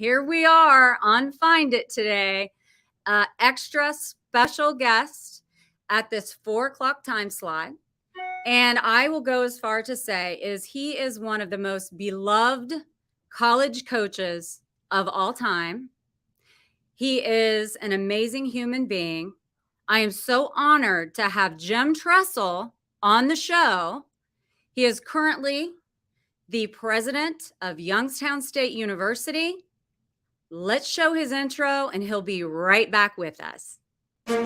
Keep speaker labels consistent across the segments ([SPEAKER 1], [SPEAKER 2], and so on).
[SPEAKER 1] here we are on Find It today. Extra special guest at this 4 o'clock time slot. And I will go as far to say he is one of the most beloved college coaches of all time. He is an amazing human being. I am so honored to have Jim Tressel on the show. He is currently the president of Youngstown State University. Let's show his intro and he'll be right back with us. Yay!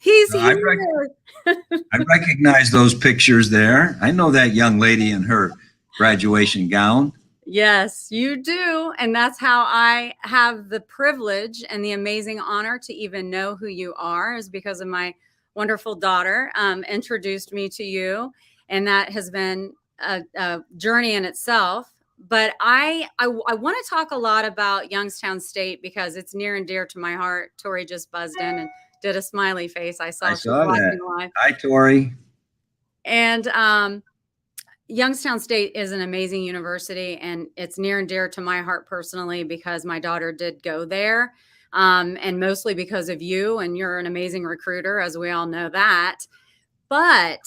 [SPEAKER 1] He's here.
[SPEAKER 2] I recognize those pictures there. I know that young lady in her graduation gown.
[SPEAKER 1] Yes, you do. And that's how I have the privilege and the amazing honor to even know who you are, is because of my wonderful daughter introduced me to you. And that has been a journey in itself. But I want to talk a lot about Youngstown State because it's near and dear to my heart. Tori just buzzed in and did a smiley face. I saw
[SPEAKER 2] that. Live. Hi, Tori.
[SPEAKER 1] And Youngstown State is an amazing university, and it's near and dear to my heart personally because my daughter did go there, and mostly because of you, and you're an amazing recruiter, as we all know that. But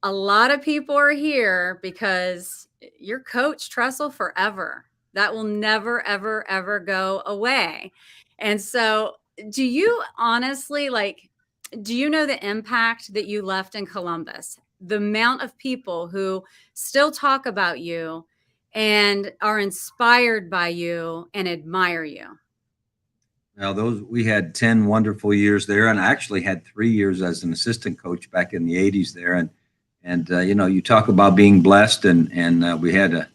[SPEAKER 1] a lot of people are here because you're Coach Tressel forever. That will never, ever, ever go away. And so do you honestly, do you know the impact that you left in Columbus? The amount of people who still talk about you and are inspired by you and admire you.
[SPEAKER 2] Now, we had 10 wonderful years there, and I actually had 3 years as an assistant coach back in the 80s there. And you talk about being blessed, and we had an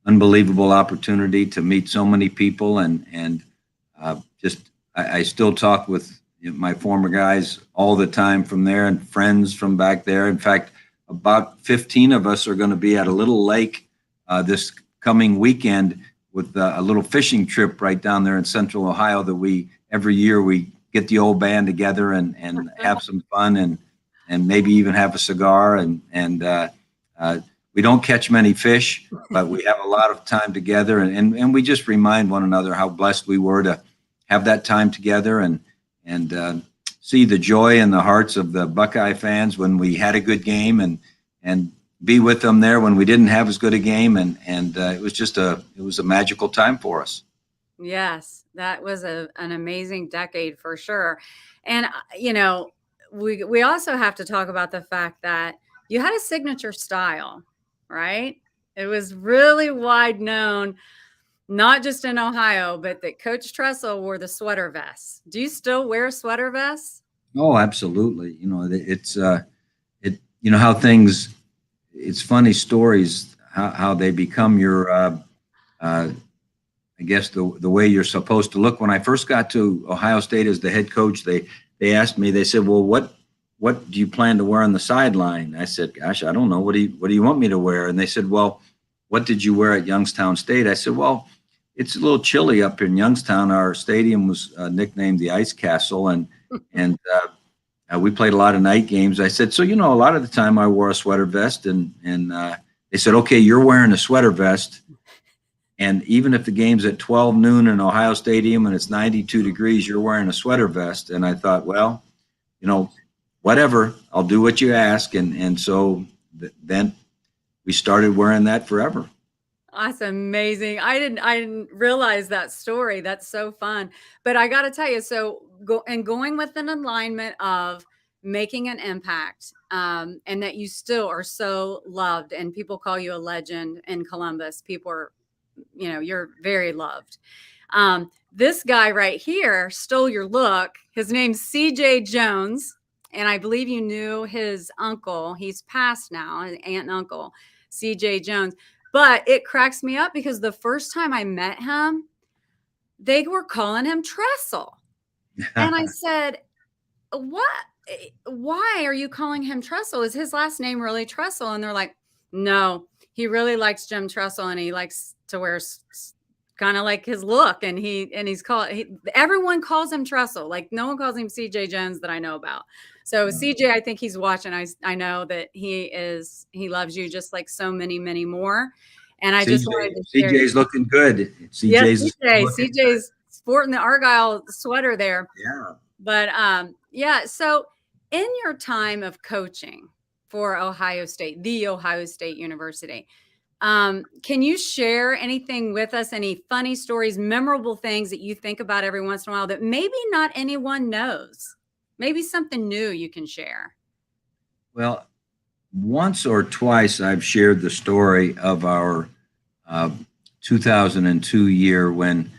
[SPEAKER 2] unbelievable opportunity to meet so many people, and I still talk with my former guys all the time from there and friends from back there. In fact, about 15 of us are going to be at a little lake this coming weekend with a little fishing trip right down there in Central Ohio that every year we get the old band together and have some fun and maybe even have a cigar. And we don't catch many fish, but we have a lot of time together. And we just remind one another how blessed we were to have that time together and see the joy in the hearts of the Buckeye fans when we had a good game and be with them there when we didn't have as good a game. And it was a magical time for us.
[SPEAKER 1] Yes, that was an amazing decade for sure. And, we also have to talk about the fact that you had a signature style, right? It was really wide known, not just in Ohio, but that Coach Tressel wore the sweater vests. Do you still wear sweater vests?
[SPEAKER 2] Oh, absolutely. It's how things. It's funny stories how they become your. I guess the way you're supposed to look. When I first got to Ohio State as the head coach, they asked me. They said, "Well, what do you plan to wear on the sideline?" I said, "Gosh, I don't know. What do you want me to wear?" And they said, "Well, what did you wear at Youngstown State?" I said, "Well, it's a little chilly up in Youngstown. Our stadium was nicknamed the Ice Castle, and we played a lot of night games." I said, "So a lot of the time I wore a sweater vest," and they said, "Okay, you're wearing a sweater vest, and even if the game's at 12 noon in Ohio Stadium and it's 92 degrees, you're wearing a sweater vest." And I thought, well, whatever, I'll do what you ask, and so then we started wearing that forever.
[SPEAKER 1] That's amazing. I didn't realize that story. That's so fun. But I got to tell you, going with an alignment of making an impact, and that you still are so loved, and people call you a legend in Columbus. People are, you're very loved. This guy right here stole your look. His name's CJ Jones, and I believe you knew his uncle. He's passed now, his aunt and uncle, CJ Jones. But it cracks me up because the first time I met him, they were calling him Tressel. And I said, "What? Why are you calling him Tressel? Is his last name really Tressel?" And they're like, "No, he really likes Jim Tressel, and he likes to wear kind of like his look. And he's called, everyone calls him Tressel. Like no one calls him CJ Jones that I know about. So CJ, I think he's watching. I know that he loves you just like so many, many more. And I just wanted to share.
[SPEAKER 2] CJ's looking good.
[SPEAKER 1] CJ's sporting the Argyle sweater there.
[SPEAKER 2] Yeah.
[SPEAKER 1] But yeah, so in your time of coaching for Ohio State, the Ohio State University, can you share anything with us, any funny stories, memorable things that you think about every once in a while that maybe not anyone knows? Maybe something new you can share.
[SPEAKER 2] Well, once or twice I've shared the story of our 2002 year when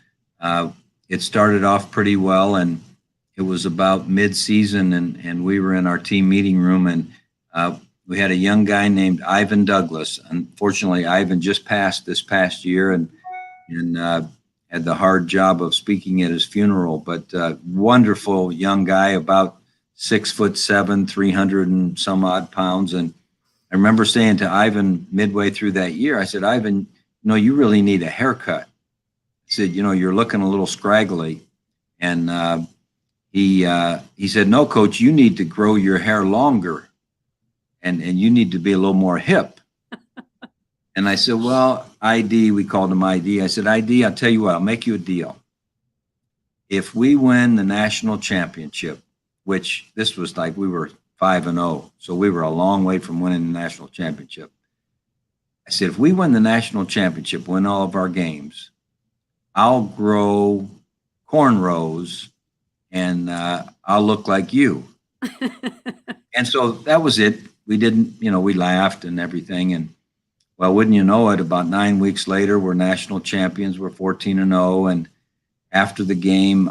[SPEAKER 2] it started off pretty well, and it was about mid-season, and we were in our team meeting room, and we had a young guy named Ivan Douglas. Unfortunately, Ivan just passed this past year, and had the hard job of speaking at his funeral. But wonderful young guy, about 6'7", 300 and some odd pounds. And I remember saying to Ivan midway through that year, I said, Ivan, you really need a haircut. I said, you're looking a little scraggly. And he said, no, coach, you need to grow your hair longer, and you need to be a little more hip. And I said, well, ID, we called him ID. I said, ID, I'll tell you what, I'll make you a deal. If we win the national championship, which this was like we were 5-0, so we were a long way from winning the national championship. I said, if we win the national championship, win all of our games, I'll grow cornrows and I'll look like you. And so that was it. We didn't, we laughed and everything. And well, wouldn't you know it, about 9 weeks later, we're national champions. We're 14-0. And after the game,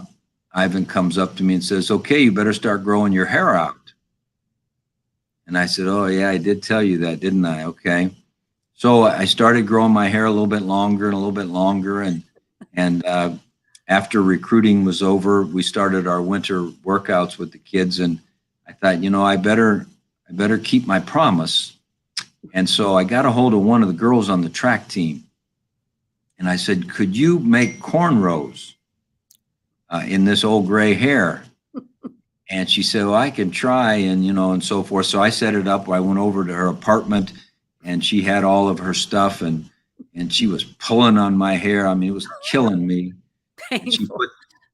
[SPEAKER 2] Ivan comes up to me and says, okay, you better start growing your hair out. And I said, oh, yeah, I did tell you that, didn't I? Okay. So I started growing my hair a little bit longer and a little bit longer. And after recruiting was over, we started our winter workouts with the kids. And I thought, I better keep my promise. And so I got a hold of one of the girls on the track team. And I said, could you make cornrows in this old gray hair? And she said, well, I can try, and, and so forth. So I set it up. I went over to her apartment, and she had all of her stuff, and she was pulling on my hair. I mean, it was killing me.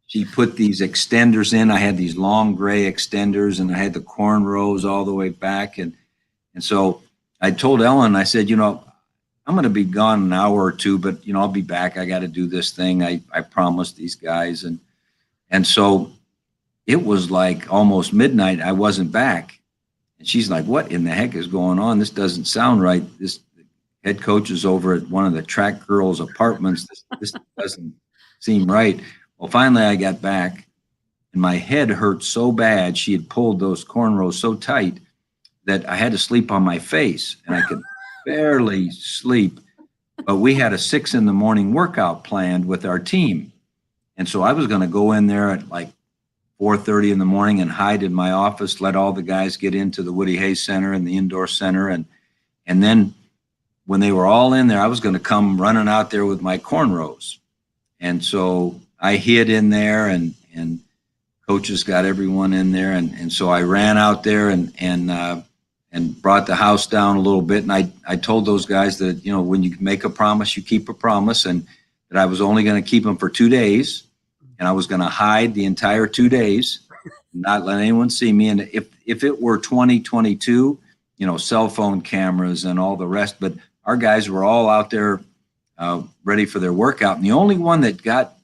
[SPEAKER 2] She put these extenders in. I had these long gray extenders, and I had the cornrows all the way back. And so I told Ellen, I said, I'm going to be gone an hour or two, but, I'll be back. I got to do this thing. I promised these guys. And so it was like almost midnight. I wasn't back. And she's like, what in the heck is going on? This doesn't sound right. This head coach is over at one of the track girls' apartments. This doesn't seem right. Well, finally I got back, and my head hurt so bad. She had pulled those cornrows so tight that I had to sleep on my face, and I could barely sleep. But we had a 6 a.m. workout planned with our team. And so I was going to go in there at like 4:30 in the morning and hide in my office, let all the guys get into the Woody Hayes Center and the indoor center. And then when they were all in there, I was going to come running out there with my cornrows. And so I hid in there, and coaches got everyone in there. And so I ran out there and brought the house down a little bit. And I told those guys that, when you make a promise, you keep a promise, and that I was only going to keep them for 2 days. And I was going to hide the entire 2 days, not let anyone see me. And if it were 2022, cell phone cameras and all the rest, but our guys were all out there ready for their workout. And the only one that got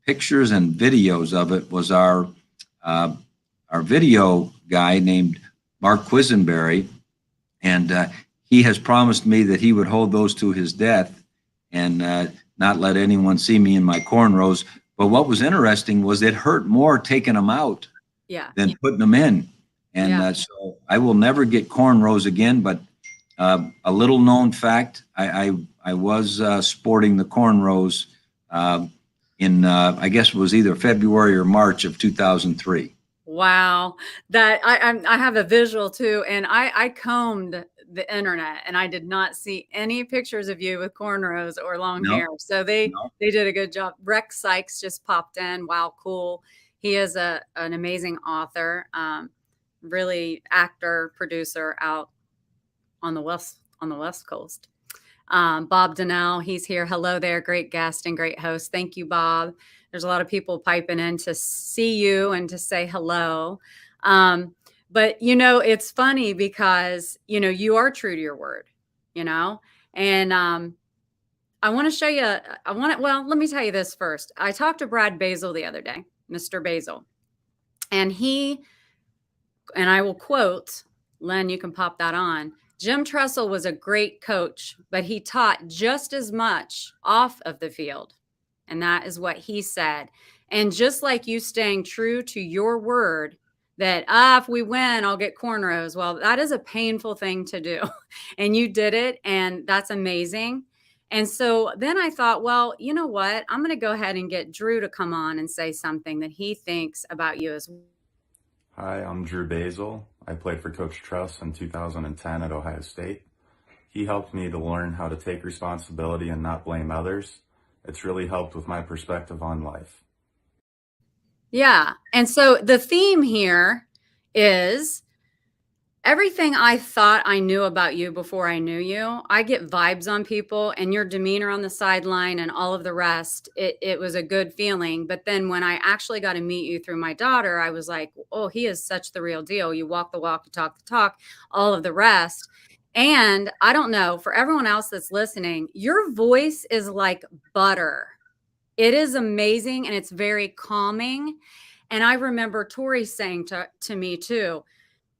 [SPEAKER 2] pictures and videos of it was our video guy named Mark Quisenberry. And he has promised me that he would hold those to his death and not let anyone see me in my cornrows. But what was interesting was it hurt more taking them out than putting them in. And so I will never get cornrows again. But a little known fact, I was sporting the cornrows in, I guess it was either February or March of 2003.
[SPEAKER 1] Wow. That I have a visual too. And I combed the internet, and I did not see any pictures of you with cornrows or long
[SPEAKER 2] No,
[SPEAKER 1] hair. So they
[SPEAKER 2] no.
[SPEAKER 1] did a good job. Rex Sykes just popped in. Wow, cool. He is an amazing author, really actor, producer out on the West Coast. Bob Donnell, he's here. Hello there, great guest and great host. Thank you, Bob. There's a lot of people piping in to see you and to say hello. But it's funny because you are true to your word, and I want to show you. Well, let me tell you this first. I talked to Brad Basil the other day, Mr. Basil, and I will quote, Len, you can pop that on. Jim Tressel was a great coach, but he taught just as much off of the field. And that is what he said. And just like you staying true to your word that, if we win, I'll get cornrows. Well, that is a painful thing to do. And you did it. And that's amazing. And so then I thought, well, you know what? I'm going to go ahead and get Drew to come on and say something that he thinks about you as well.
[SPEAKER 3] Hi, I'm Drew Basil. I played for Coach Truss in 2010 at Ohio State. He helped me to learn how to take responsibility and not blame others. It's really helped with my perspective on life.
[SPEAKER 1] Yeah. And so the theme here is everything I thought I knew about you before I knew you. I get vibes on people, and your demeanor on the sideline and all of the rest. It was a good feeling. But then when I actually got to meet you through my daughter, I was like, oh, he is such the real deal. You walk the walk, you talk the talk, all of the rest. And I don't know, for everyone else that's listening, your voice is like butter. It is amazing, and it's very calming. And I remember Tori saying to me too,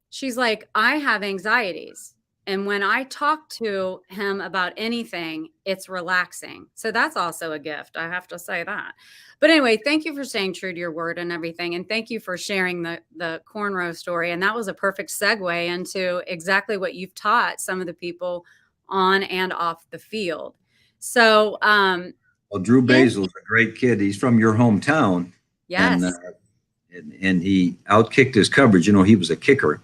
[SPEAKER 1] she's like, I have anxieties. And when I talk to him about anything, it's relaxing. So that's also a gift. I have to say that. But anyway, thank you for staying true to your word and everything. And thank you for sharing the cornrow story. And that was a perfect segue into exactly what you've taught some of the people on and off the field. So,
[SPEAKER 2] Well, Drew Basil's a great kid. He's from your hometown.
[SPEAKER 1] yes.
[SPEAKER 2] And he outkicked his coverage. He was a kicker.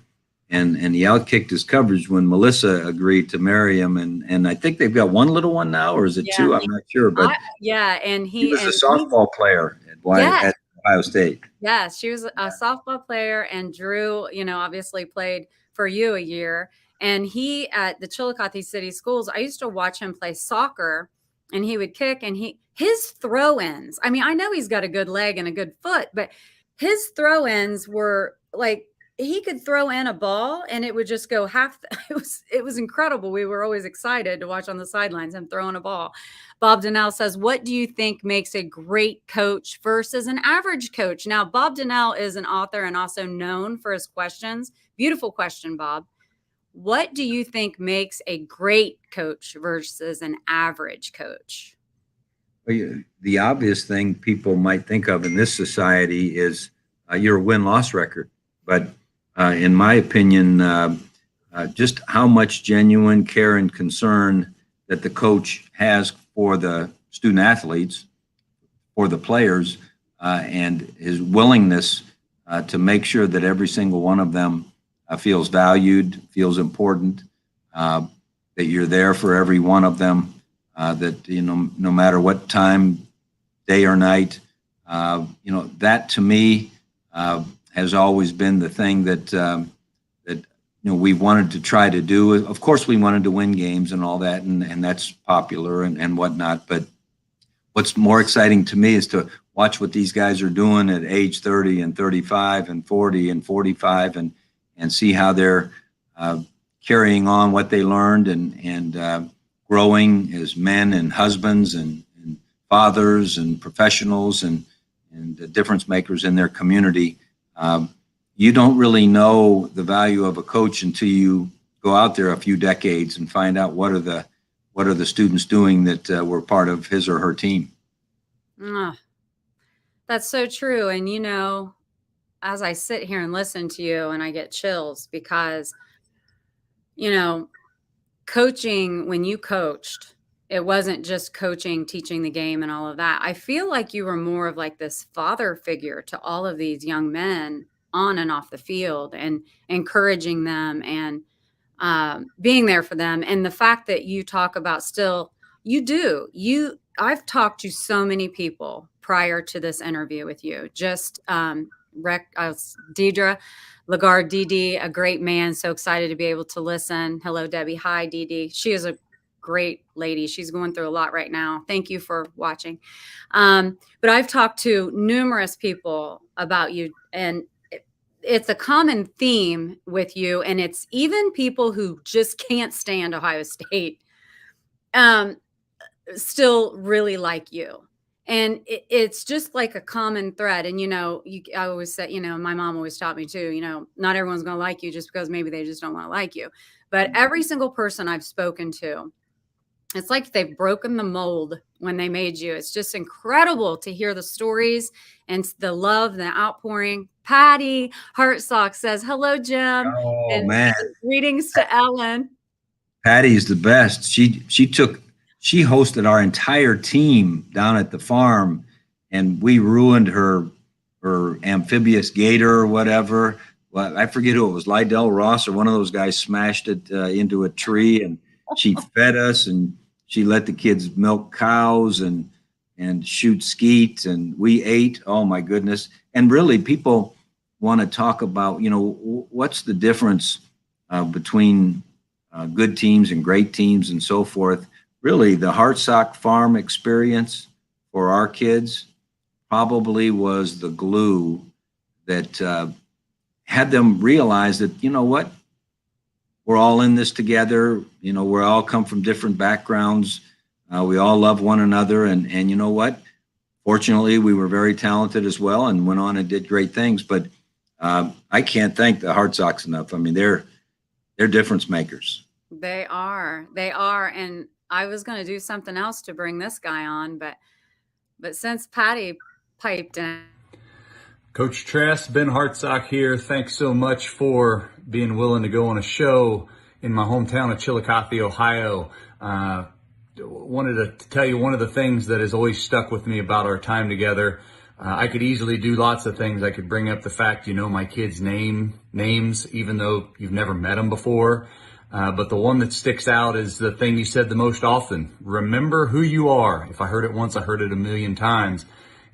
[SPEAKER 2] And he outkicked his coverage when Melissa agreed to marry him. And I think they've got one little one now, or is it two? I'm not sure. But
[SPEAKER 1] and
[SPEAKER 2] he was a softball player at Ohio State.
[SPEAKER 1] Yes, she was a softball player, and Drew, obviously played for you a year. And he, at the Chillicothe City Schools, I used to watch him play soccer, and he would kick, and his throw-ins. I mean, I know he's got a good leg and a good foot, but his throw-ins were like, he could throw in a ball and it would just go it was incredible. We were always excited to watch on the sidelines him throwing a ball. Bob Donnell says, what do you think makes a great coach versus an average coach? Now, Bob Donnell is an author and also known for his questions. Beautiful question, Bob. What do you think makes a great coach versus an average coach?
[SPEAKER 2] The obvious thing people might think of in this society is your win-loss record. But in my opinion, just how much genuine care and concern that the coach has for the student athletes, for the players, and his willingness to make sure that every single one of them feels valued, feels important, that you're there for every one of them, that, no matter what time, day or night, that to me has always been the thing that we wanted to try to do. Of course, we wanted to win games and all that, and that's popular and whatnot. But what's more exciting to me is to watch what these guys are doing at age 30 and 35 and 40 and 45, and see how they're carrying on what they learned and growing as men and husbands and fathers and professionals and difference makers in their community. You don't really know the value of a coach until you go out there a few decades and find out what are the students doing that were part of his or her team.
[SPEAKER 1] That's so true. And as I sit here and listen to you, and I get chills because coaching, when you coached, it wasn't just coaching, teaching the game and all of that. I feel like you were more of like this father figure to all of these young men on and off the field, and encouraging them and being there for them. And the fact that you talk about I've talked to so many people prior to this interview with you. Just Deidre Lagarde, Dee, a great man. So excited to be able to listen. Hello, Debbie. Hi, Dee. She is a great lady. She's going through a lot right now. Thank you for watching. But I've talked to numerous people about you, and it's a common theme with you. And it's even people who just can't stand Ohio State still really like you. And it's just like a common thread. And, I always say, my mom always taught me too, not everyone's going to like you just because maybe they just don't want to like you. But every single person I've spoken to, it's like they've broken the mold when they made you. It's just incredible to hear the stories and the love, the outpouring. Patty Hartsock says, hello, Jim.
[SPEAKER 2] Oh,
[SPEAKER 1] and
[SPEAKER 2] man.
[SPEAKER 1] Greetings to Ellen.
[SPEAKER 2] Patty's the best. She hosted our entire team down at the farm, and we ruined her amphibious gator or whatever. Well, I forget who it was, Lydell Ross or one of those guys smashed it into a tree, and she fed us, and she let the kids milk cows and shoot skeet, and we ate. Oh my goodness. And really, people want to talk about, what's the difference between good teams and great teams and so forth. Really, the Hartsock farm experience for our kids probably was the glue that had them realize that, what, we're all in this together. We all come from different backgrounds. We all love one another. And you know what? Fortunately, we were very talented as well and went on and did great things. But I can't thank the Hartsocks enough. I mean, they're difference makers.
[SPEAKER 1] They are. And I was going to do something else to bring this guy on, but since Patty piped in.
[SPEAKER 4] Coach Tress, Ben Hartsock here. Thanks so much for being willing to go on a show in my hometown of Chillicothe, Ohio. Wanted to tell you one of the things that has always stuck with me about our time together. I could easily do lots of things. I could bring up the fact my kids' names, even though you've never met them before. But the one that sticks out is the thing you said the most often. Remember who you are. If I heard it once, I heard it a million times.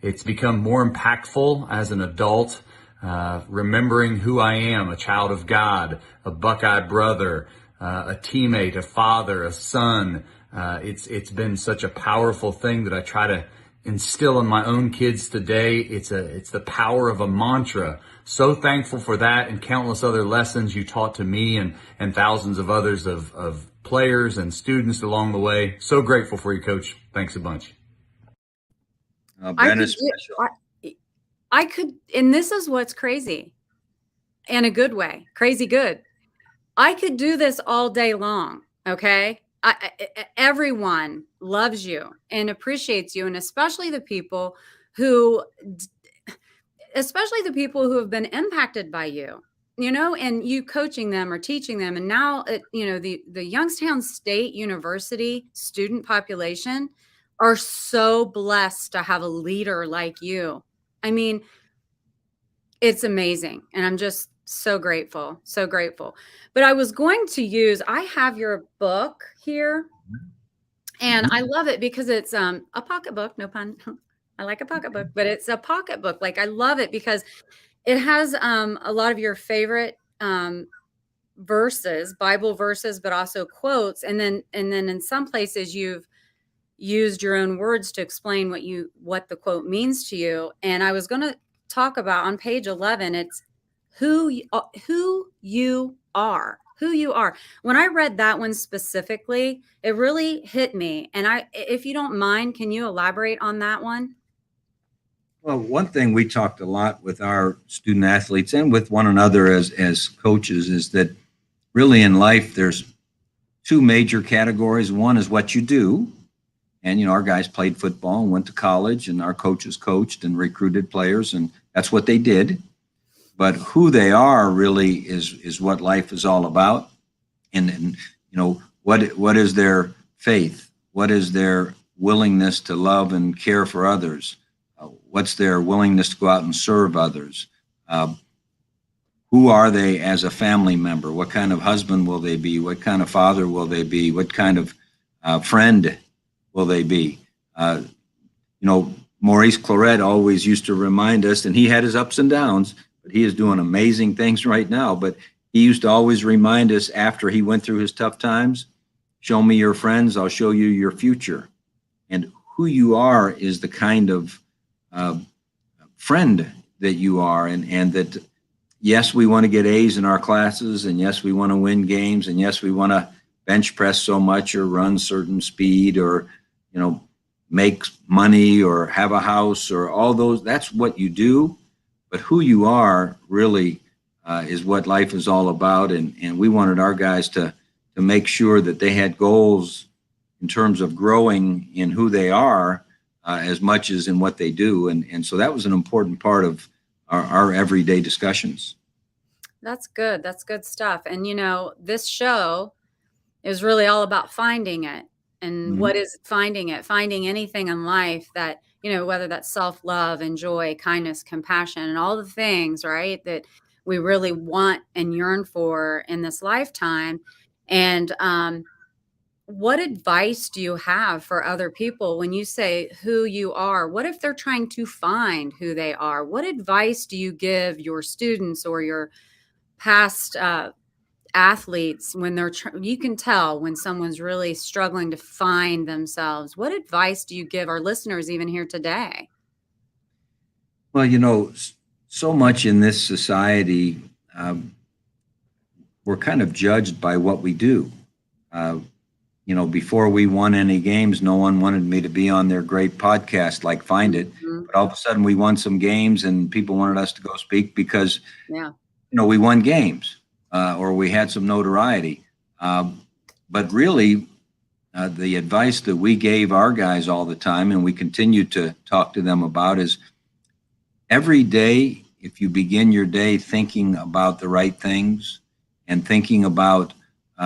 [SPEAKER 4] It's become more impactful as an adult, remembering who I am, a child of God, a Buckeye brother, a teammate, a father, a son. It's been such a powerful thing that I try to instill in my own kids today. It's the power of a mantra. So thankful for that and countless other lessons you taught to me and thousands of others of players and students along the way. So grateful for you, Coach. Thanks a bunch.
[SPEAKER 2] Ben is special.
[SPEAKER 1] I could, and this is what's crazy in a good way, crazy good. I could do this all day long. Okay. Everyone loves you and appreciates you. And especially the people who have been impacted by you, and you coaching them or teaching them. And now, the Youngstown State University student population are so blessed to have a leader like you. I mean, it's amazing. And I'm just so grateful. So grateful. But I was going to I have your book here, and I love it because it's a pocketbook, no pun. I like a pocketbook, but it's a pocketbook. Like, I love it because it has a lot of your favorite verses, Bible verses, but also quotes. And then in some places you've used your own words to explain what the quote means to you. And I was going to talk about on page 11, it's who you are. When I read that one specifically, it really hit me. And if you don't mind, can you elaborate on that one?
[SPEAKER 2] Well, one thing we talked a lot with our student athletes and with one another as coaches is that really in life, there's two major categories. One is what you do. And, our guys played football and went to college, and our coaches coached and recruited players, and that's what they did. But who they are really is what life is all about. And what is their faith? What is their willingness to love and care for others? What's their willingness to go out and serve others? who are they as a family member? What kind of husband will they be? What kind of father will they be? What kind of friend will they be? Maurice Claret always used to remind us, and he had his ups and downs, but he is doing amazing things right now. But he used to always remind us after he went through his tough times, show me your friends, I'll show you your future. And who you are is the kind of friend that you are, and that, yes, we want to get A's in our classes, and yes, we want to win games, and yes, we want to bench press so much or run certain speed or, make money or have a house or all those. That's what you do. But who you are really is what life is all about. And we wanted our guys to make sure that they had goals in terms of growing in who they are as much as in what they do. And so that was an important part of our everyday discussions.
[SPEAKER 1] That's good. That's good stuff. And, this show is really all about finding it. And
[SPEAKER 2] Mhm.
[SPEAKER 1] what is finding it? Finding anything in life that, whether that's self-love and joy, kindness, compassion, and all the things, right, that we really want and yearn for in this lifetime. And what advice do you have for other people when you say who you are? What if they're trying to find who they are? What advice do you give your students or your past athletes when you can tell when someone's really struggling to find themselves? What advice do you give our listeners even here today?
[SPEAKER 2] Well, so much in this society, we're kind of judged by what we do. Before we won any games, no one wanted me to be on their great podcast like Find It.
[SPEAKER 1] Mm-hmm.
[SPEAKER 2] But all of a sudden we won some games and people wanted us to go speak because,
[SPEAKER 1] Yeah.
[SPEAKER 2] we won games or we had some notoriety. But really, the advice that we gave our guys all the time, and we continue to talk to them about, is every day, if you begin your day thinking about the right things and thinking about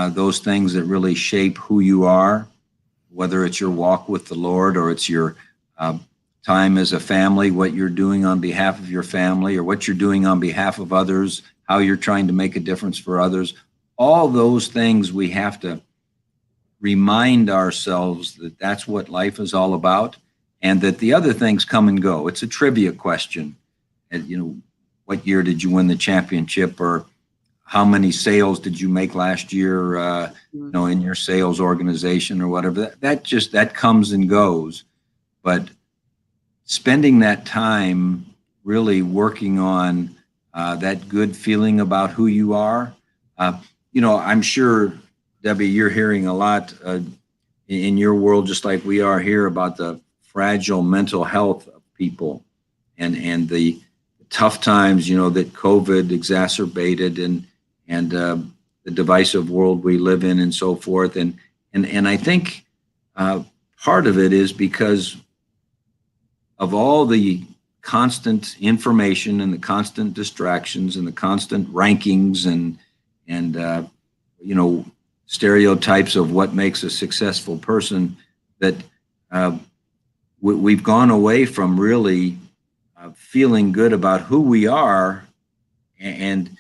[SPEAKER 2] those things that really shape who you are, whether it's your walk with the Lord or it's your time as a family, what you're doing on behalf of your family or what you're doing on behalf of others, how you're trying to make a difference for others, all those things we have to remind ourselves that that's what life is all about, and that the other things come and go. It's a trivia question. And, what year did you win the championship, or how many sales did you make last year, in your sales organization or whatever? That comes and goes. But spending that time really working on that good feeling about who you are. I'm sure, Debbie, you're hearing a lot in your world, just like we are here, about the fragile mental health of people and the tough times, that COVID exacerbated and the divisive world we live in and so forth. And I think part of it is because of all the constant information and the constant distractions and the constant rankings and stereotypes of what makes a successful person, that we've gone away from really feeling good about who we are. And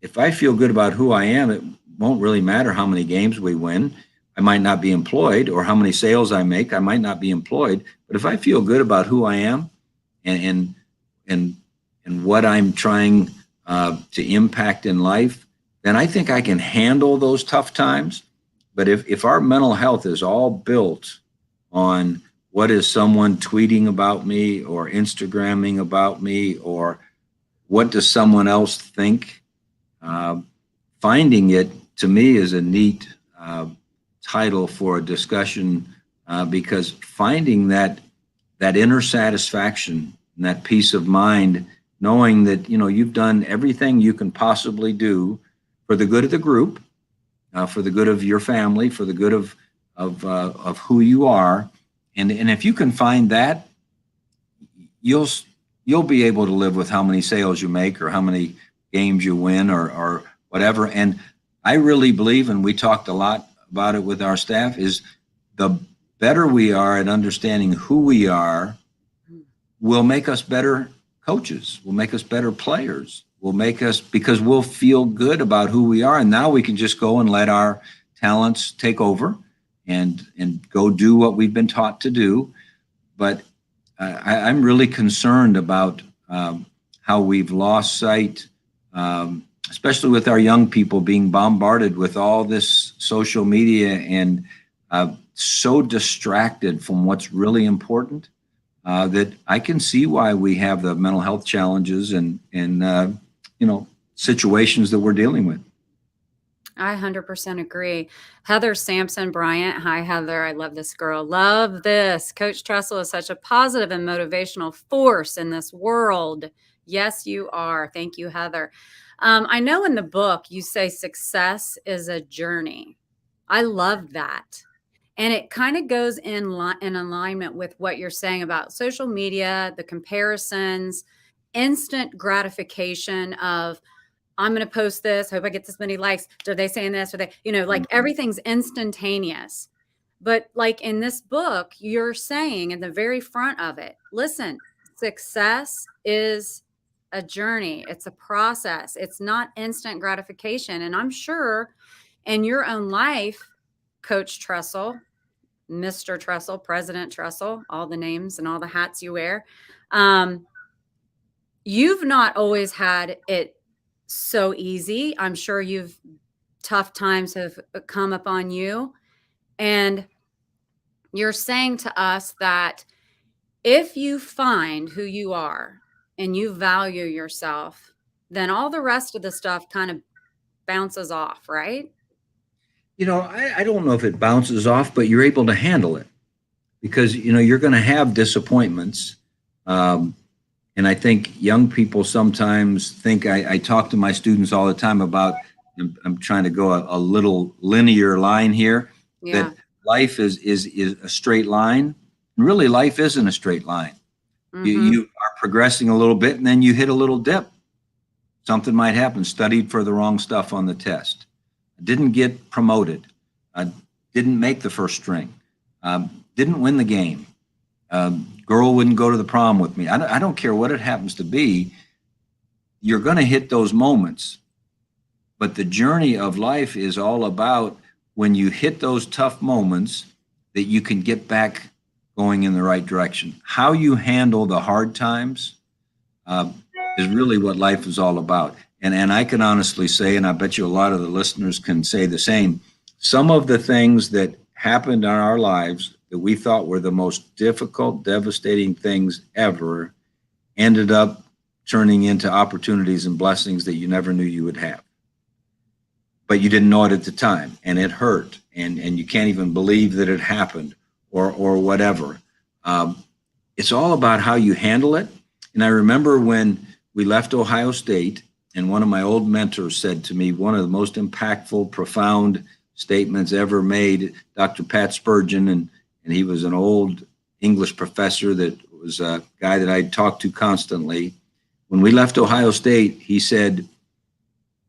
[SPEAKER 2] if I feel good about who I am, it won't really matter how many games we win. I might not be employed, or how many sales I make. I might not be employed. But if I feel good about who I am and what I'm trying to impact in life, then I think I can handle those tough times. But if our mental health is all built on what is someone tweeting about me or Instagramming about me, or what does someone else think, finding it, to me, is a neat title for a discussion, because finding that inner satisfaction and that peace of mind, knowing that you've done everything you can possibly do for the good of the group, for the good of your family, for the good of who you are, and if you can find that, you'll be able to live with how many sales you make or how many games you win or whatever. And I really believe, and we talked a lot about it with our staff, is the better we are at understanding who we are will make us better coaches, will make us better players, will make us, because we'll feel good about who we are. And now we can just go and let our talents take over and go do what we've been taught to do. But I'm really concerned about how we've lost sight, especially with our young people being bombarded with all this social media and so distracted from what's really important, that I can see why we have the mental health challenges and situations that we're dealing with.
[SPEAKER 1] I 100% agree. Heather Sampson Bryant. Hi, Heather. I love this girl. Love this. Coach Tressel is such a positive and motivational force in this world. Yes, you are. Thank you, Heather. I know in the book you say success is a journey. I love that. And it kind of goes in alignment with what you're saying about social media, the comparisons, instant gratification of, I'm going to post this. Hope I get this many likes. Are they saying this? Are they, like everything's instantaneous. But like in this book, you're saying in the very front of it, listen, success is a journey. It's a process. It's not instant gratification. And I'm sure in your own life, Coach Tressel, Mr. Tressel, President Tressel, all the names and all the hats you wear, you've not always had it so easy. I'm sure tough times have come upon you. And you're saying to us that if you find who you are and you value yourself, then all the rest of the stuff kind of bounces off, right?
[SPEAKER 2] I don't know if it bounces off, but you're able to handle it because, you're going to have disappointments. And I think young people sometimes think, I talk to my students all the time about, I'm trying to go a little linear line here, that life is a straight line. And really, life isn't a straight line. Mm-hmm. You are progressing a little bit and then you hit a little dip. Something might happen. Studied for the wrong stuff on the test. Didn't get promoted. Didn't make the first string. Didn't win the game. Girl wouldn't go to the prom with me. I don't care what it happens to be. You're going to hit those moments. But the journey of life is all about when you hit those tough moments that you can get back going in the right direction. How you handle the hard times is really what life is all about. And I can honestly say, and I bet you a lot of the listeners can say the same, some of the things that happened in our lives that we thought were the most difficult, devastating things ever ended up turning into opportunities and blessings that you never knew you would have. But you didn't know it at the time, and it hurt, and you can't even believe that it happened or whatever. It's all about how you handle it. And I remember when we left Ohio State, and one of my old mentors said to me, one of the most impactful, profound statements ever made, Dr. Pat Spurgeon, and he was an old English professor that was a guy that I talked to constantly. When we left Ohio State, he said,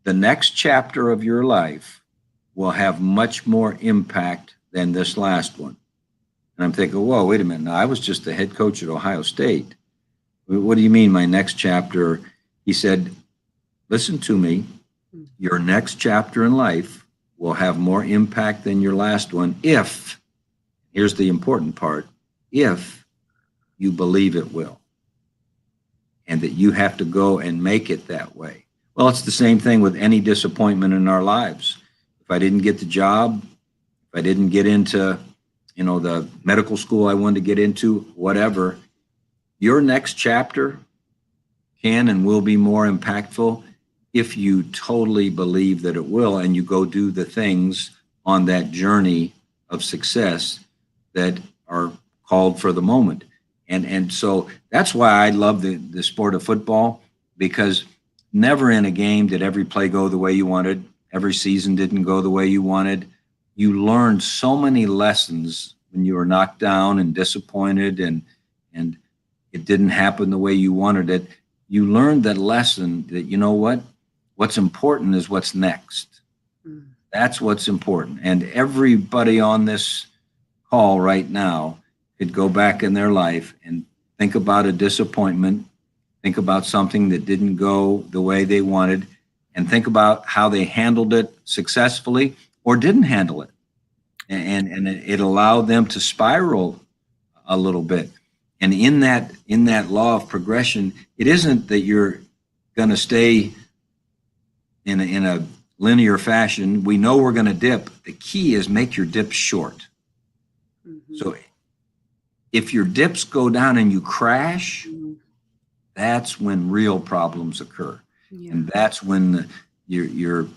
[SPEAKER 2] the next chapter of your life will have much more impact than this last one. And I'm thinking, whoa, wait a minute. Now, I was just the head coach at Ohio State. What do you mean, my next chapter? He said, listen to me. Your next chapter in life will have more impact than your last one if, here's the important part, if you believe it will. And that you have to go and make it that way. Well, it's the same thing with any disappointment in our lives. If I didn't get the job, if I didn't get into, the medical school I wanted to get into, whatever, your next chapter can and will be more impactful if you totally believe that it will, and you go do the things on that journey of success that are called for the moment. And so that's why I love the sport of football, because never in a game did every play go the way you wanted. Every season didn't go the way you wanted. You learned so many lessons when you were knocked down and disappointed and it didn't happen the way you wanted it. You learned that lesson that, you know what? What's important is what's next. That's what's important. And everybody on this call right now could go back in their life and think about a disappointment, think about something that didn't go the way they wanted, and think about how they handled it successfully or didn't handle it. And it allowed them to spiral a little bit. And in that law of progression, it isn't that you're going to stay in a linear fashion. We know we're going to dip. The key is make your dips short. Mm-hmm. So if your dips go down and you crash, that's when real problems occur. Yeah. And that's when your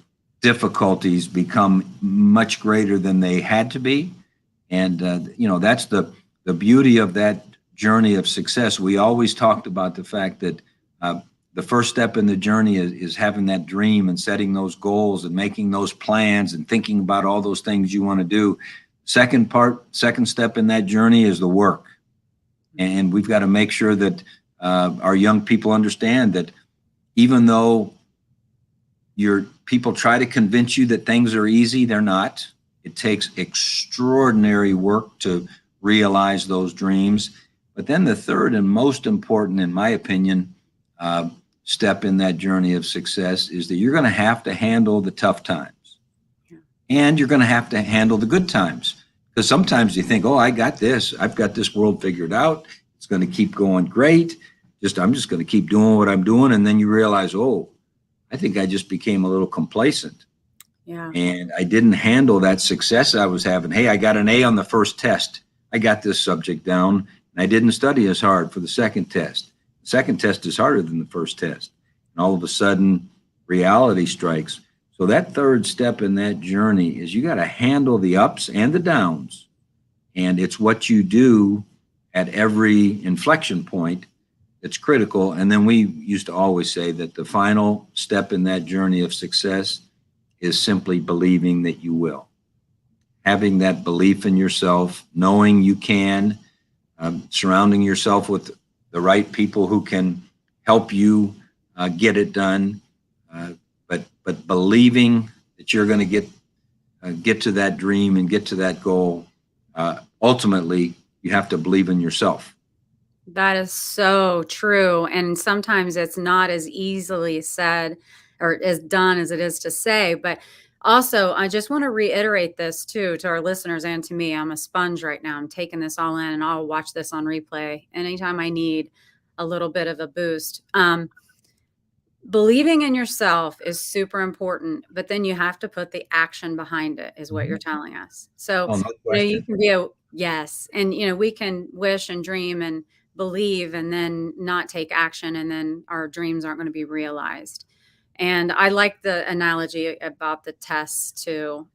[SPEAKER 2] difficulties become much greater than they had to be. And, that's the beauty of that journey of success. We always talked about the fact that the first step in the journey is having that dream and setting those goals and making those plans and thinking about all those things you want to do. Second step in that journey is the work. And we've got to make sure that our young people understand that even though your people try to convince you that things are easy, they're not. It takes extraordinary work to realize those dreams. But then the third and most important, in my opinion, step in that journey of success is that you're going to have to handle the tough times. Yeah. And you're going to have to handle the good times. Because sometimes you think, oh, I got this. I've got this world figured out. It's going to keep going great. I'm just going to keep doing what I'm doing. And then you realize, oh, I think I just became a little complacent. Yeah. And I didn't handle that success I was having. Hey, I got an A on the first test. I got this subject down, and I didn't study as hard for the second test. The second test is harder than the first test. And all of a sudden, reality strikes. So that third step in that journey is you got to handle the ups and the downs. And it's what you do at every inflection point that's critical. And then we used to always say that the final step in that journey of success is simply believing that you will. Having that belief in yourself, knowing you can, surrounding yourself with the right people who can help you get it done, but believing that you're going to get to that dream and get to that goal. Ultimately, you have to believe in yourself.
[SPEAKER 1] That is so true. And sometimes it's not as easily said or as done as it is to say. But also, I just want to reiterate this too, to our listeners and to me. I'm a sponge right now. I'm taking this all in, and I'll watch this on replay anytime I need a little bit of a boost. Believing in yourself is super important, but then you have to put the action behind it, is what you're telling us. So, you can be yes. And, we can wish and dream and believe and then not take action, and then our dreams aren't going to be realized. And I like the analogy about the tests too,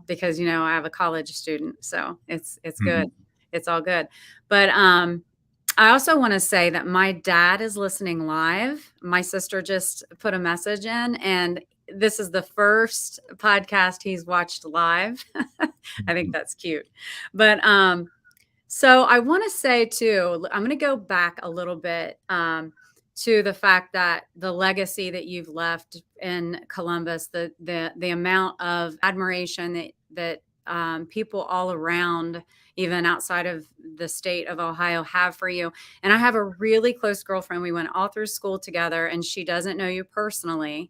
[SPEAKER 1] because, I have a college student, so it's good. It's all good. But, I also want to say that my dad is listening live. My sister just put a message in, and this is the first podcast he's watched live. I think that's cute. But so I want to say too, I'm going to go back a little bit to the fact that the legacy that you've left in Columbus, the amount of admiration that people all around, even outside of the state of Ohio, have for you. And I have a really close girlfriend. We went all through school together, and she doesn't know you personally,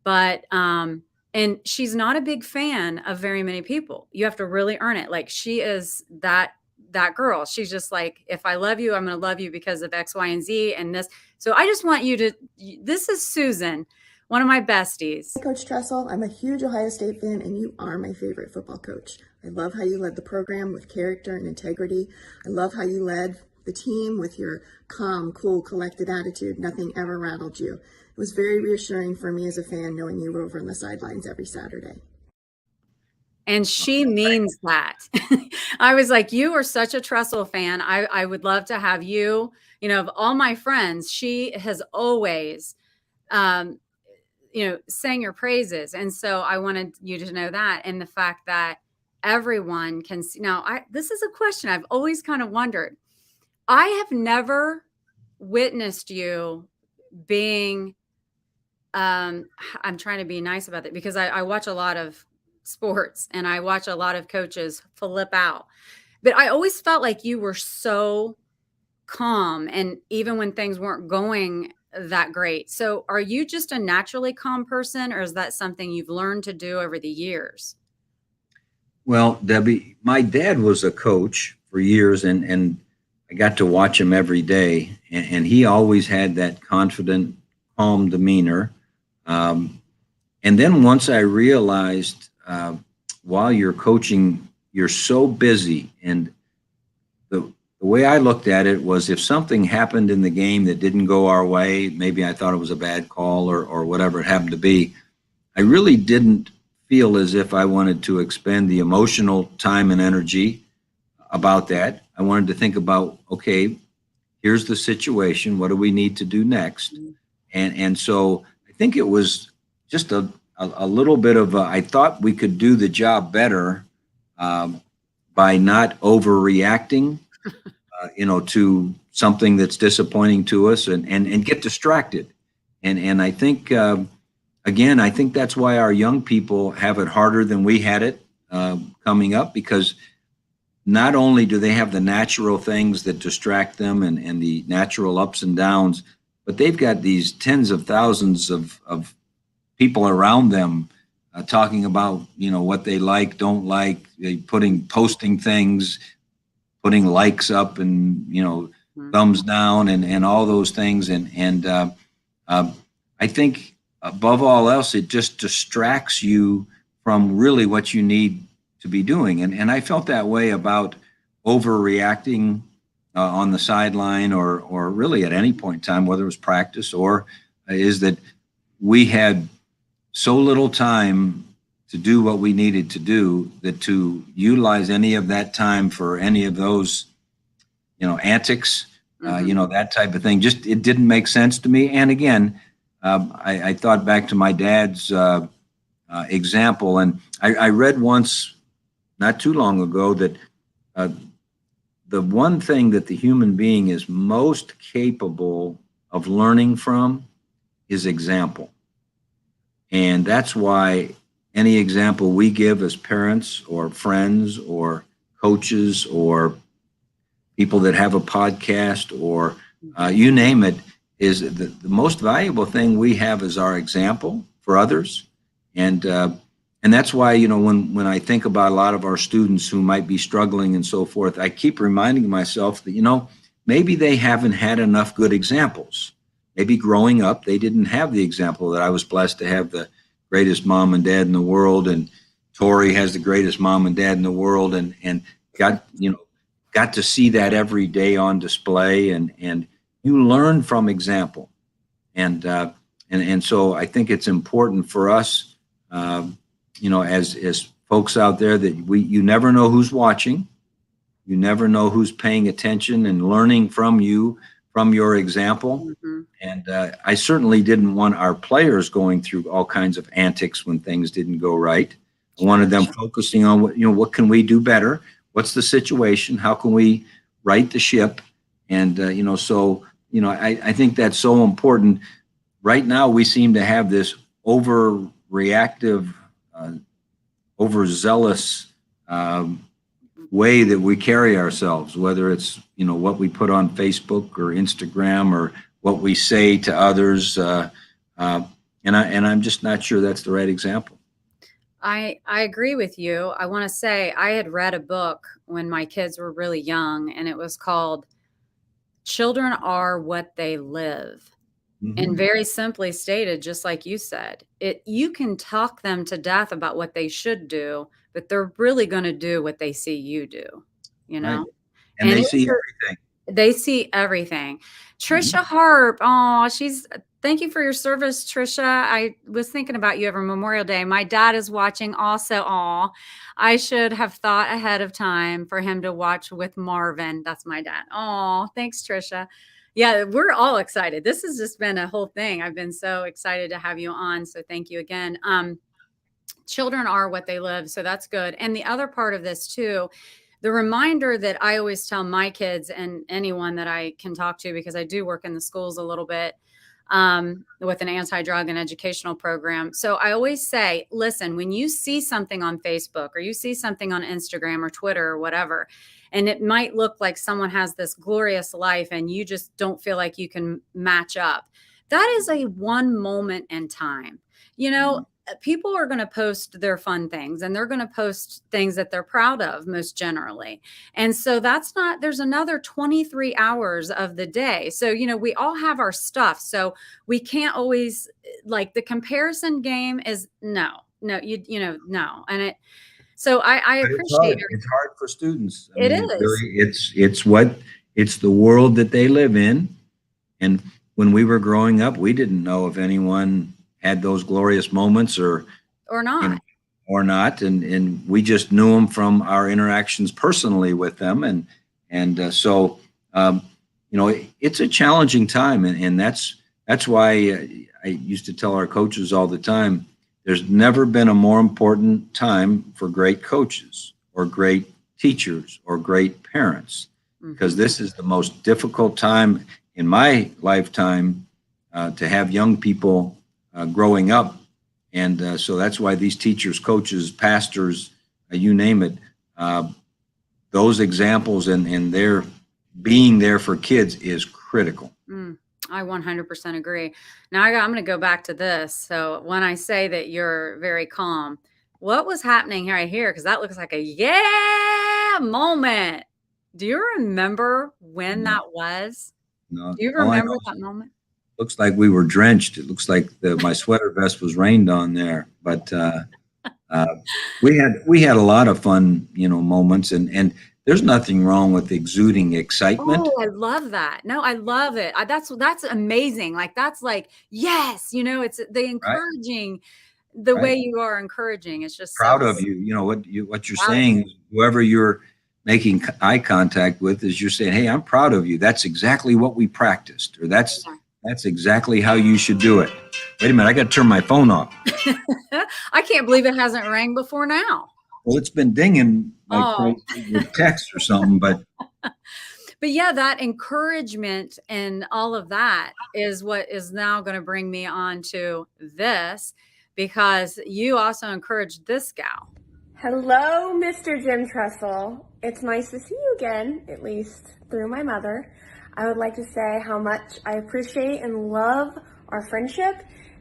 [SPEAKER 1] but and she's not a big fan of very many people. You have to really earn it. Like, she is that girl. She's just like, if I love you, I'm going to love you because of X, Y, and Z and this. So I just want you to, this is Susan, one of my besties.
[SPEAKER 5] Hi, Coach Tressel. I'm a huge Ohio State fan, and you are my favorite football coach. I love how you led the program with character and integrity. I love how you led the team with your calm, cool, collected attitude. Nothing ever rattled you. It was very reassuring for me as a fan knowing you were over on the sidelines every Saturday.
[SPEAKER 1] And she means that. I was like, you are such a Tressel fan. I would love to have you, of all my friends, she has always, sang your praises. And so I wanted you to know that. And the fact that everyone can see. Now, this is a question I've always kind of wondered. I have never witnessed you being, I'm trying to be nice about it because I watch a lot of sports and I watch a lot of coaches flip out, but I always felt like you were so calm. And even when things weren't going that great. So are you just a naturally calm person, or is that something you've learned to do over the years?
[SPEAKER 2] Well, Debbie, my dad was a coach for years, and I got to watch him every day, and he always had that confident, calm demeanor. Um, and then once I realized, while you're coaching, you're so busy, and the way I looked at it was, if something happened in the game that didn't go our way, maybe I thought it was a bad call or whatever it happened to be, I really didn't feel as if I wanted to expend the emotional time and energy about that. I wanted to think about, okay, here's the situation. What do we need to do next? And so I think it was just a little bit of I thought we could do the job better, by not overreacting, to something that's disappointing to us, and get distracted. And I think, again, I think that's why our young people have it harder than we had it, coming up, because not only do they have the natural things that distract them, and the natural ups and downs, but they've got these tens of thousands of people around them, talking about, what they like, don't like, posting things, putting likes up, and, thumbs down, and all those things. And I think above all else, it just distracts you from really what you need to be doing. And I felt that way about overreacting, on the sideline, or really at any point in time, whether it was practice or, is that we had so little time to do what we needed to do, that to utilize any of that time for any of those, antics, that type of thing, just, it didn't make sense to me. And again, I thought back to my dad's example, and I read once, not too long ago, that the one thing that the human being is most capable of learning from is example. And that's why any example we give as parents or friends or coaches or people that have a podcast, or you name it, is the most valuable thing we have is our example for others. And that's why, when I think about a lot of our students who might be struggling and so forth, I keep reminding myself that, maybe they haven't had enough good examples. Maybe growing up, they didn't have the example that I was blessed to have, the greatest mom and dad in the world, and Tori has the greatest mom and dad in the world, and got to see that every day on display, and you learn from example. And so I think it's important for us, as folks out there, that you never know who's watching, you never know who's paying attention and learning from you, from your example.
[SPEAKER 1] Mm-hmm.
[SPEAKER 2] And I certainly didn't want our players going through all kinds of antics when things didn't go right. I wanted them focusing on what can we do better? What's the situation? How can we right the ship? And, I think that's so important. Right now, we seem to have this overreactive, overzealous way that we carry ourselves, whether it's, what we put on Facebook or Instagram, or what we say to others. And I'm just not sure that's the right example.
[SPEAKER 1] I agree with you. I want to say I had read a book when my kids were really young, and it was called Children Are What They Live.
[SPEAKER 2] Mm-hmm.
[SPEAKER 1] And very simply stated, just like you said, you can talk them to death about what they should do, but they're really going to do what they see you do,
[SPEAKER 2] Right. And they see everything.
[SPEAKER 1] They see everything. Trisha Harp. Oh, thank you for your service, Trisha. I was thinking about you over Memorial Day. My dad is watching also. Oh, I should have thought ahead of time for him to watch with Marvin. That's my dad. Oh, thanks, Trisha. Yeah, we're all excited. This has just been a whole thing. I've been so excited to have you on. So thank you again. Children are what they live. So that's good. And the other part of this too, the reminder that I always tell my kids and anyone that I can talk to, because I do work in the schools a little bit, with an anti-drug and educational program. So I always say, listen, when you see something on Facebook, or you see something on Instagram or Twitter or whatever, and it might look like someone has this glorious life and you just don't feel like you can match up, that is a one moment in time. You know, people are going to post their fun things and they're going to post things that they're proud of most generally. And so that's not, there's another 23 hours of the day. So, you know, we all have our stuff. So we can't always, like, the comparison game is no. And so I
[SPEAKER 2] But it's
[SPEAKER 1] appreciate
[SPEAKER 2] hard.
[SPEAKER 1] it.
[SPEAKER 2] It's hard for students. I
[SPEAKER 1] It
[SPEAKER 2] mean,
[SPEAKER 1] is.
[SPEAKER 2] it's the world that they live in. And when we were growing up, we didn't know if anyone had those glorious moments or
[SPEAKER 1] Not.
[SPEAKER 2] or not, and we just knew them from our interactions personally with them, and you know, it's a challenging time, and that's why I used to tell our coaches all the time. There's never been a more important time for great coaches or great teachers or great parents, because this is the most difficult time in my lifetime to have young people growing up. And so that's why these teachers, coaches, pastors, you name it, those examples and their being there for kids is critical.
[SPEAKER 1] I 100% agree. Now I'm going to go back to this. So when I say that you're very calm, what was happening right here? Because that looks like a moment. Do you remember when that was?
[SPEAKER 2] No,
[SPEAKER 1] Do you
[SPEAKER 2] all I
[SPEAKER 1] remember
[SPEAKER 2] know
[SPEAKER 1] that moment?
[SPEAKER 2] looks like we were drenched. It looks like my sweater vest was rained on there. But we had a lot of fun, you know, moments, and there's nothing wrong with exuding excitement.
[SPEAKER 1] Oh, I love that. No, I love it. That's amazing. Like, that's like, yes, you know, it's the
[SPEAKER 2] Right?
[SPEAKER 1] encouraging, the
[SPEAKER 2] Right.
[SPEAKER 1] way you are encouraging. It's just
[SPEAKER 2] Proud
[SPEAKER 1] so
[SPEAKER 2] of you. You know what you're
[SPEAKER 1] proud of
[SPEAKER 2] saying is whoever you're making eye contact with is you're saying, hey, I'm proud of you. That's exactly what we practiced, or that's exactly how you should do it. Wait a minute, I got to turn my phone off.
[SPEAKER 1] I can't believe it hasn't rang before now.
[SPEAKER 2] Well, it's been dinging like
[SPEAKER 1] Oh.
[SPEAKER 2] with text or something, but
[SPEAKER 1] yeah, that encouragement and all of that is what is now going to bring me on to this, because you also encouraged this gal.
[SPEAKER 6] Hello, Mr. Jim Tressel. It's nice to see you again, at least through my mother. I would like to say how much I appreciate and love our friendship.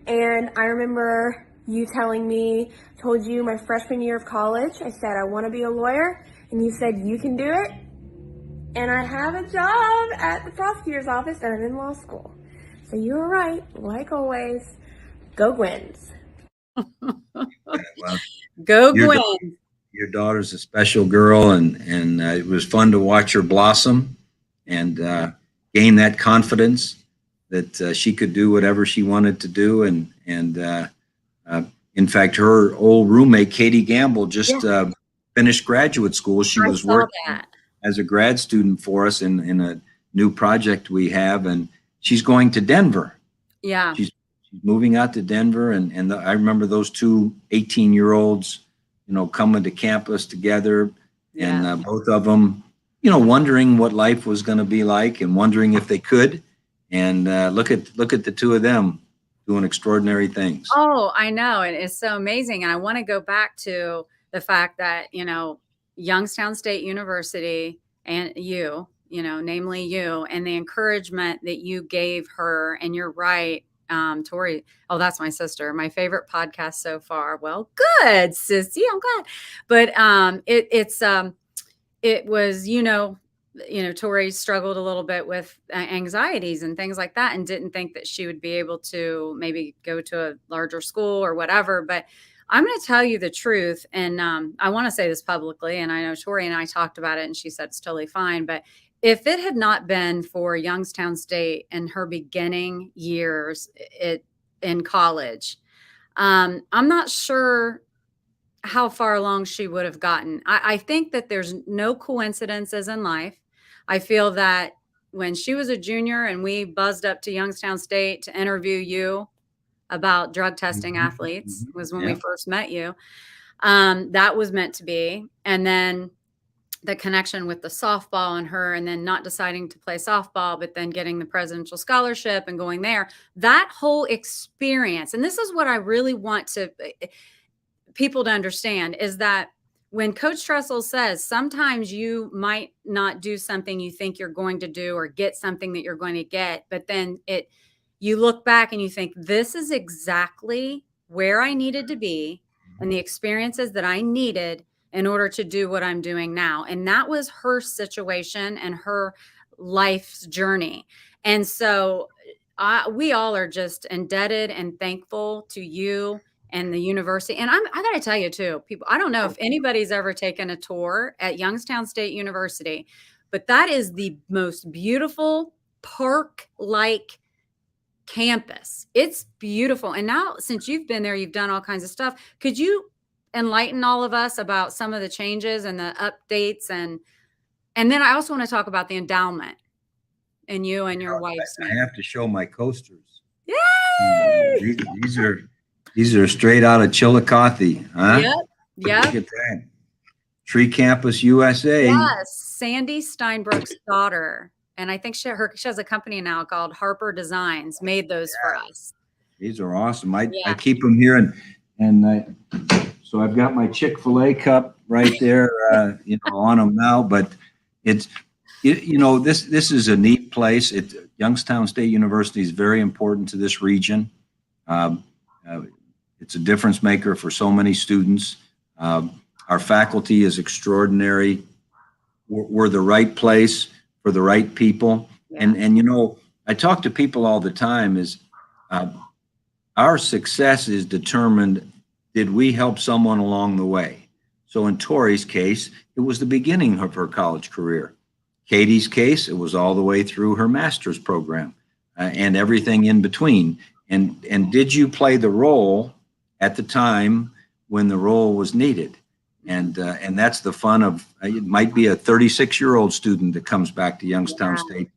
[SPEAKER 6] And I remember you told you my freshman year of college, I said, I want to be a lawyer. And you said, you can do it. And I have a job at the prosecutor's office and I'm in law school. So you were right, like always. Go Gwens.
[SPEAKER 2] well,
[SPEAKER 1] Go
[SPEAKER 2] your
[SPEAKER 1] Gwen.
[SPEAKER 2] Your daughter's a special girl, and it was fun to watch her blossom and gain that confidence that she could do whatever she wanted to do. And in fact, her old roommate Katie Gamble just finished graduate school. She was working as a grad student for us in a new project we have, and she's going to Denver.
[SPEAKER 1] Yeah.
[SPEAKER 2] She's moving out to Denver, and I remember those two 18-year-olds, you know, coming to campus together, and both of them, you know, wondering what life was going to be like and wondering if they could. And look at the two of them doing extraordinary things.
[SPEAKER 1] Oh, I know. And it's so amazing. And I want to go back to the fact that, you know, Youngstown State University and you know, namely you, and the encouragement that you gave her. And you're right, Tori. Oh, that's my sister. My favorite podcast so far. Well, good, sissy. I'm glad. But it was, you know, Tori struggled a little bit with anxieties and things like that, and didn't think that she would be able to maybe go to a larger school or whatever. But I'm going to tell you the truth. And I want to say this publicly. And I know Tori and I talked about it and she said it's totally fine. But if it had not been for Youngstown State and her beginning years in college, I'm not sure how far along she would have gotten. I think that there's no coincidences in life. I feel that when she was a junior and we buzzed up to Youngstown State to interview you about drug testing athletes, was when we first met you. That was meant to be. And then the connection with the softball and her, and then not deciding to play softball, but then getting the presidential scholarship and going there, that whole experience. And this is what I really want people to understand, is that when Coach Tressel says sometimes you might not do something you think you're going to do or get something that you're going to get, but then you look back and you think, this is exactly where I needed to be and the experiences that I needed in order to do what I'm doing now. And that was her situation and her life's journey. And so we all are just indebted and thankful to you and the university. And I got to tell you too, people, I don't know if anybody's ever taken a tour at Youngstown State University, but that is the most beautiful park-like campus. It's beautiful. And now, since you've been there, you've done all kinds of stuff. Could you enlighten all of us about some of the changes and the updates? And then I also want to talk about the endowment and you and your wife's
[SPEAKER 2] I
[SPEAKER 1] name.
[SPEAKER 2] have to show my coasters.
[SPEAKER 1] Yay!
[SPEAKER 2] These are straight out of Chillicothe, huh?
[SPEAKER 1] Yep.
[SPEAKER 2] Look at that. Tree Campus USA.
[SPEAKER 1] Yes. Sandy Steinbrook's daughter. And I think she has a company now called Harper Designs, made those for us.
[SPEAKER 2] These are awesome. I keep them here, and so I've got my Chick-fil-A cup right there, on them now. But this is a neat place. Youngstown State University is very important to this region. It's a difference maker for so many students. Our faculty is extraordinary. We're the right place for the right people. Yeah. And I talk to people all the time is our success is determined, did we help someone along the way? So in Tori's case, it was the beginning of her college career. Katie's case, it was all the way through her master's program and everything in between. And did you play the role at the time when the role was needed? And that's the fun of it. Might be a 36-year-old student that comes back to Youngstown State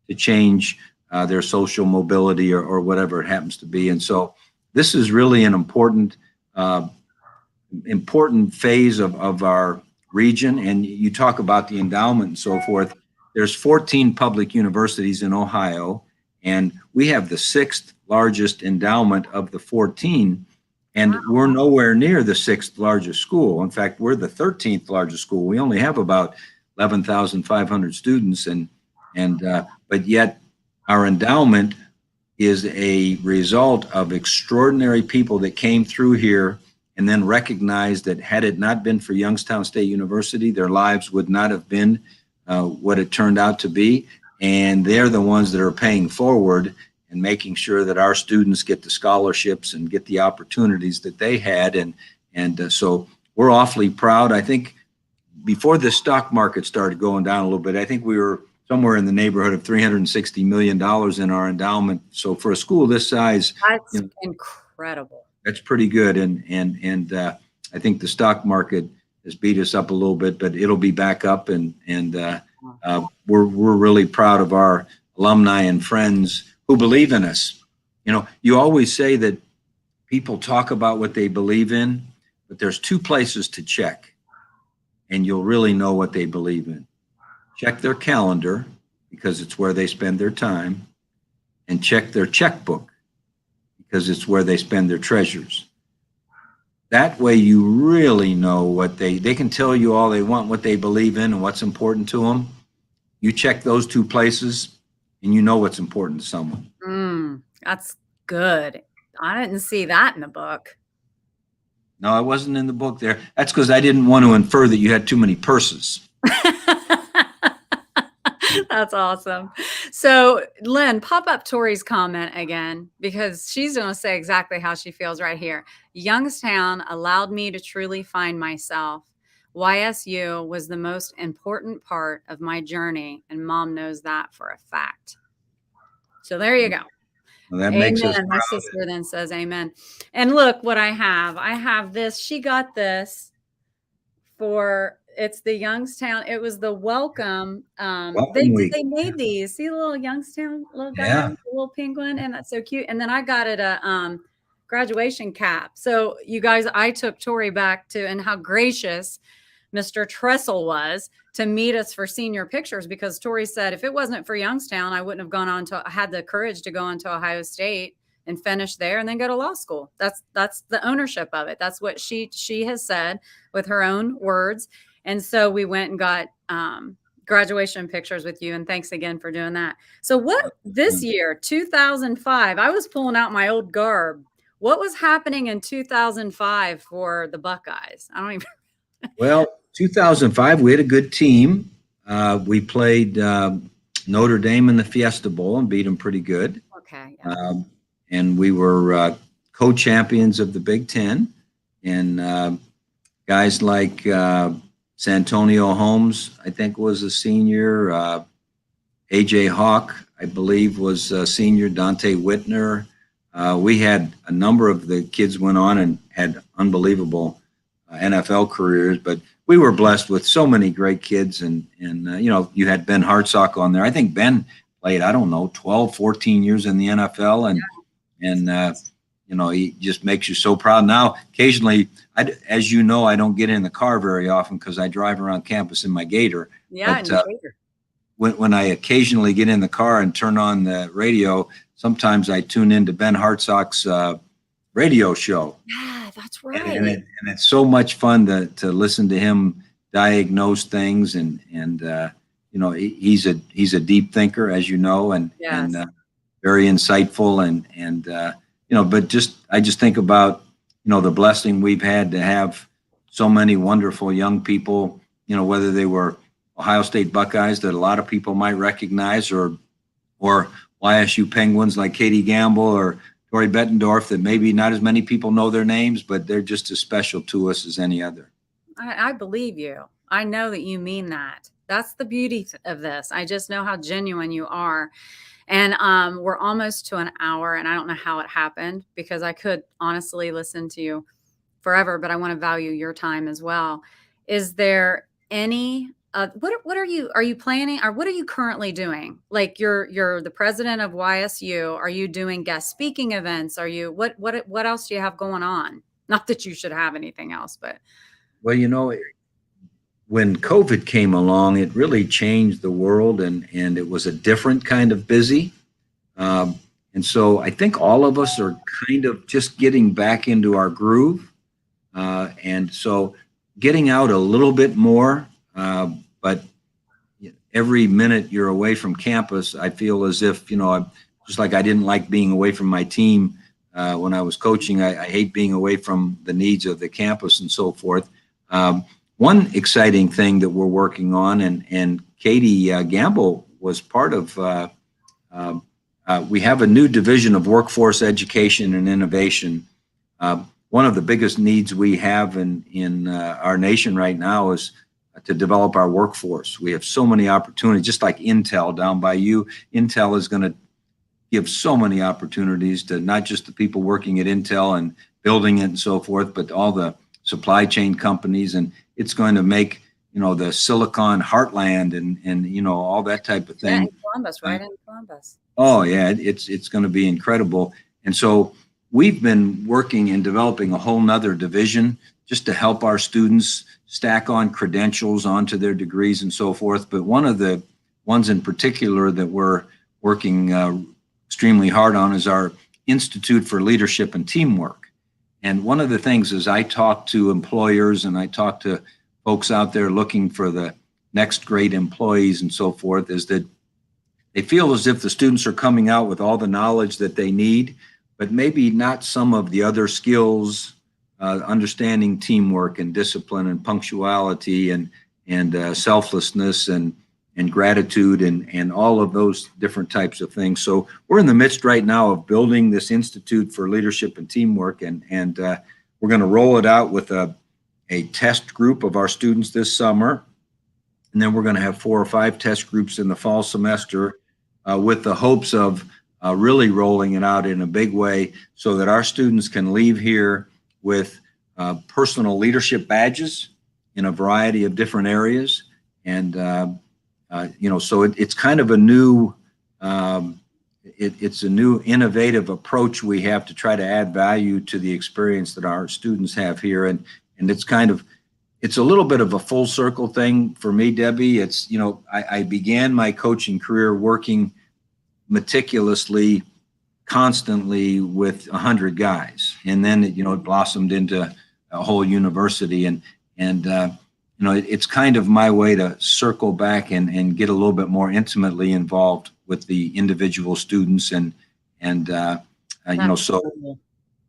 [SPEAKER 2] to change their social mobility or whatever it happens to be. And so this is really an important phase of our region. And you talk about the endowment and so forth. There's 14 public universities in Ohio, and we have the 6th largest endowment of the 14. And we're nowhere near the 6th largest school. In fact, we're the 13th largest school. We only have about 11,500 students, but yet our endowment is a result of extraordinary people that came through here and then recognized that had it not been for Youngstown State University, their lives would not have been what it turned out to be. And they're the ones that are paying forward and making sure that our students get the scholarships and get the opportunities that they had. And so we're awfully proud. I think before the stock market started going down a little bit, I think we were somewhere in the neighborhood of $360 million in our endowment. So for a school this size,
[SPEAKER 1] that's incredible.
[SPEAKER 2] That's pretty good. And I think the stock market has beat us up a little bit, but it'll be back up. And we're really proud of our alumni and friends who believe in us. You always say that people talk about what they believe in, but there's 2 places to check, and you'll really know what they believe in. Check their calendar, because it's where they spend their time, and check their checkbook, because it's where they spend their treasures. That way you really know what they can tell you all they want, what they believe in and what's important to them. You check those 2 places, and you know what's important to someone.
[SPEAKER 1] That's good. I didn't see that in the book.
[SPEAKER 2] No, I wasn't in the book there. That's because I didn't want to infer that you had too many purses.
[SPEAKER 1] That's awesome. So, Lynn, pop up Tori's comment again, because she's going to say exactly how she feels right here. Youngstown allowed me to truly find myself. YSU was the most important part of my journey, and Mom knows that for a fact. So there you go.
[SPEAKER 2] Well, that makes us
[SPEAKER 1] My sister then says amen. And look what I have. I have this. She got this it's the Youngstown. It was the welcome. They made these. See the little Youngstown little guy, the little penguin, and that's so cute. And then I got it a graduation cap. So you guys, I took Tori back to, and how gracious Mr. Tressel was to meet us for senior pictures, because Tori said, if it wasn't for Youngstown, I wouldn't have had the courage to go on to Ohio State and finish there and then go to law school. That's the ownership of it. That's what she has said with her own words. And so we went and got graduation pictures with you, and thanks again for doing that. So what this year, 2005, I was pulling out my old garb. What was happening in 2005 for the Buckeyes? I don't even.
[SPEAKER 2] Well, 2005, we had a good team. We played Notre Dame in the Fiesta Bowl and beat them pretty good.
[SPEAKER 1] Okay. Yeah.
[SPEAKER 2] And we were co-champions of the Big Ten. And guys like Santonio Holmes, I think, was a senior. A.J. Hawk, I believe, was a senior. Dante Whitner. We had a number of the kids went on and had unbelievable NFL careers, but we were blessed with so many great kids. And you had Ben Hartsock on there. I think Ben played, 12, 14 years in the NFL. And he just makes you so proud. Now, occasionally, as you know, I don't get in the car very often because I drive around campus in my Gator.
[SPEAKER 1] Yeah,
[SPEAKER 2] but, when I occasionally get in the car and turn on the radio, sometimes I tune into Ben Hartsock's radio show.
[SPEAKER 1] Yeah, that's right.
[SPEAKER 2] And it's so much fun to listen to him diagnose things. And he's a deep thinker, as you know, and very insightful. But I just think about, the blessing we've had to have so many wonderful young people, whether they were Ohio State Buckeyes that a lot of people might recognize or YSU Penguins like Katie Gamble or Tori Bettendorf that maybe not as many people know their names, but they're just as special to us as any other.
[SPEAKER 1] I believe you. I know that you mean that. That's the beauty of this. I just know how genuine you are. And we're almost to an hour, and I don't know how it happened because I could honestly listen to you forever, but I want to value your time as well. Is there any what are you planning, or what are you currently doing? Like you're the president of YSU. Are you doing guest speaking events? Are you what else do you have going on? Not that you should have anything else, but
[SPEAKER 2] well, when COVID came along, it really changed the world, and it was a different kind of busy. And so I think all of us are kind of just getting back into our groove. And so getting out a little bit more, but every minute you're away from campus, I feel as if, just like I didn't like being away from my team when I was coaching. I hate being away from the needs of the campus and so forth. One exciting thing that we're working on, and Katie Gamble was part of, we have a new division of workforce education and innovation. One of the biggest needs we have in our nation right now is to develop our workforce. We have so many opportunities, just like Intel down by you. Intel is going to give so many opportunities to not just the people working at Intel and building it and so forth, but all the supply chain companies. And it's going to make, the Silicon Heartland and all that type of thing.
[SPEAKER 1] Yeah, in Columbus, right in Columbus.
[SPEAKER 2] Oh, yeah, it's going to be incredible. And so we've been working and developing a whole nother division just to help our students stack on credentials onto their degrees and so forth. But one of the ones in particular that we're working extremely hard on is our Institute for Leadership and Teamwork. And one of the things is I talk to employers and I talk to folks out there looking for the next great employees and so forth, is that they feel as if the students are coming out with all the knowledge that they need, but maybe not some of the other skills, understanding teamwork and discipline and punctuality and selflessness and gratitude and all of those different types of things. So we're in the midst right now of building this Institute for Leadership and Teamwork, and we're going to roll it out with a test group of our students this summer. And then we're going to have 4 or 5 test groups in the fall semester with the hopes of really rolling it out in a big way so that our students can leave here with personal leadership badges in a variety of different areas. And, so it's kind of a new, it's a new innovative approach we have to try to add value to the experience that our students have here. And it's a little bit of a full circle thing for me, Debbie. It's, I began my coaching career working meticulously, constantly with 100 guys. And then, it blossomed into a whole university. And it's kind of my way to circle back and get a little bit more intimately involved with the individual students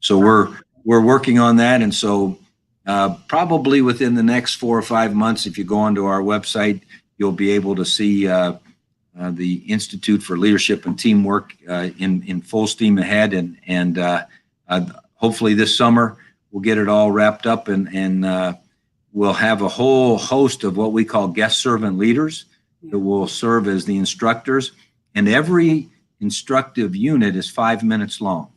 [SPEAKER 2] so we're working on that. And so probably within the next 4 or 5 months, if you go onto our website, you'll be able to see the Institute for Leadership and Teamwork in full steam ahead. And hopefully this summer we'll get it all wrapped up and we'll have a whole host of what we call guest servant leaders that will serve as the instructors. And every instructive unit is 5 minutes long.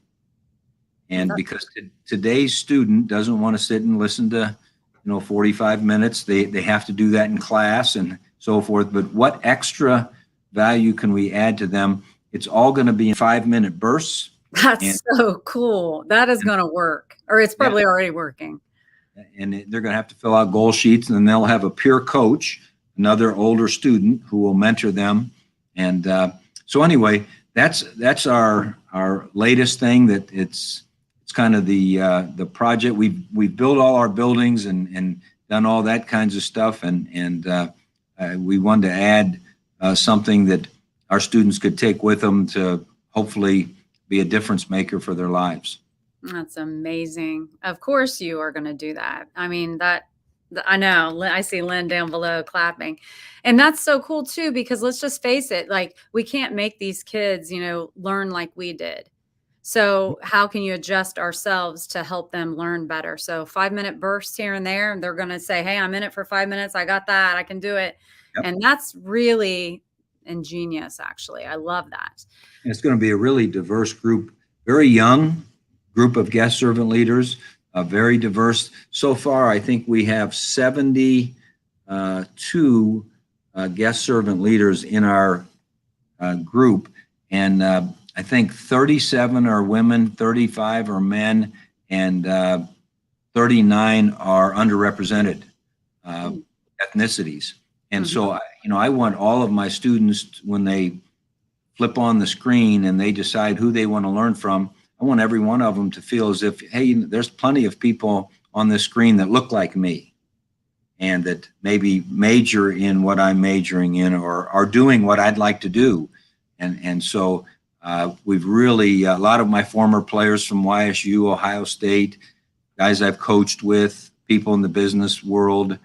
[SPEAKER 2] And because today's student doesn't want to sit and listen to, 45 minutes, they have to do that in class and so forth. But what extra value can we add to them? It's all going to be in 5-minute bursts.
[SPEAKER 1] That's so cool. That is going to work, or it's probably already working.
[SPEAKER 2] And they're going to have to fill out goal sheets, and then they'll have a peer coach, another older student who will mentor them. And so anyway, that's our latest thing. That it's kind of the project. We've built all our buildings and done all that kinds of stuff, and we wanted to add something that our students could take with them to hopefully be a difference maker for their lives.
[SPEAKER 1] That's amazing. Of course you are going to do that. I mean, I know, I see Lynn down below clapping, and that's so cool too, because let's just face it, like we can't make these kids, learn like we did. So how can you adjust ourselves to help them learn better? So 5-minute bursts here and there, and they're going to say, hey, I'm in it for 5 minutes. I got that. I can do it. Yep. And that's really ingenious, actually. I love that.
[SPEAKER 2] And it's going to be a really diverse group, very young group of guest servant leaders, very diverse. So far, I think we have 72 guest servant leaders in our group. And I think 37 are women, 35 are men, and 39 are underrepresented ethnicities. And so, I want all of my students, when they flip on the screen and they decide who they want to learn from, I want every one of them to feel as if, hey, there's plenty of people on this screen that look like me and that maybe major in what I'm majoring in or are doing what I'd like to do. And so we've really, a lot of my former players from YSU, Ohio State, guys I've coached with, people in the business world,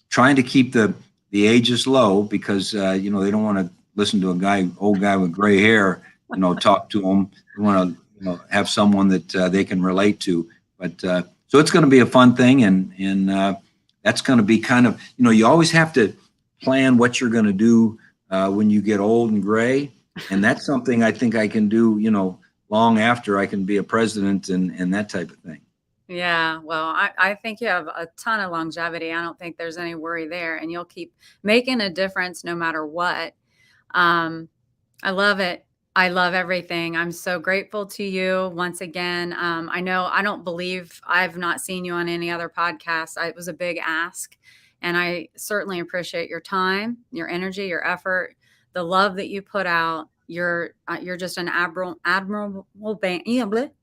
[SPEAKER 2] trying to keep the ages low because, they don't want to listen to old guy with gray hair, talk to them. They want to, have someone that they can relate to. But so it's going to be a fun thing. And that's going to be kind of, you always have to plan what you're going to do when you get old and gray. And that's something I think I can do, long after I can be a president and that type of thing.
[SPEAKER 1] Yeah, well, I think you have a ton of longevity. I don't think there's any worry there, and you'll keep making a difference no matter what. I love it. I love everything. I'm so grateful to you once again. I know I don't believe I've not seen you on any other podcast. It was a big ask, and I certainly appreciate your time, your energy, your effort, the love that you put out. You're just an admirable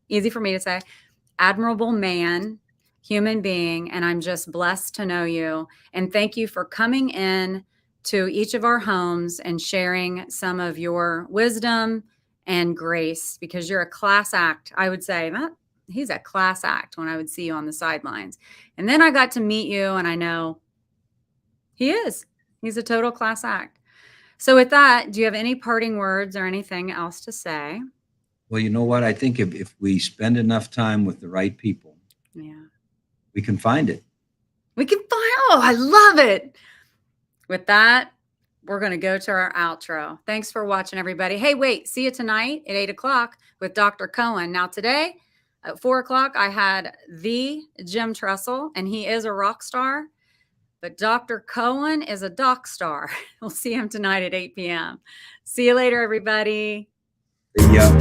[SPEAKER 1] easy for me to say. Admirable man, human being, and I'm just blessed to know you. And thank you for coming in to each of our homes and sharing some of your wisdom and grace, because you're a class act. I would say that he's a class act when I would see you on the sidelines. And then I got to meet you, and I know he's a total class act. So with that, do you have any parting words or anything else to say?
[SPEAKER 2] Well, you know what? I think if we spend enough time with the right people, we can find it.
[SPEAKER 1] Oh, I love it. With that, we're going to go to our outro. Thanks for watching, everybody. Hey, wait, see you tonight at 8 o'clock with Dr. Cohen. Now today at 4 o'clock, I had the Jim Tressel, and he is a rock star, but Dr. Cohen is a doc star. We'll see him tonight at 8 p.m. See you later, everybody.
[SPEAKER 2] Yeah.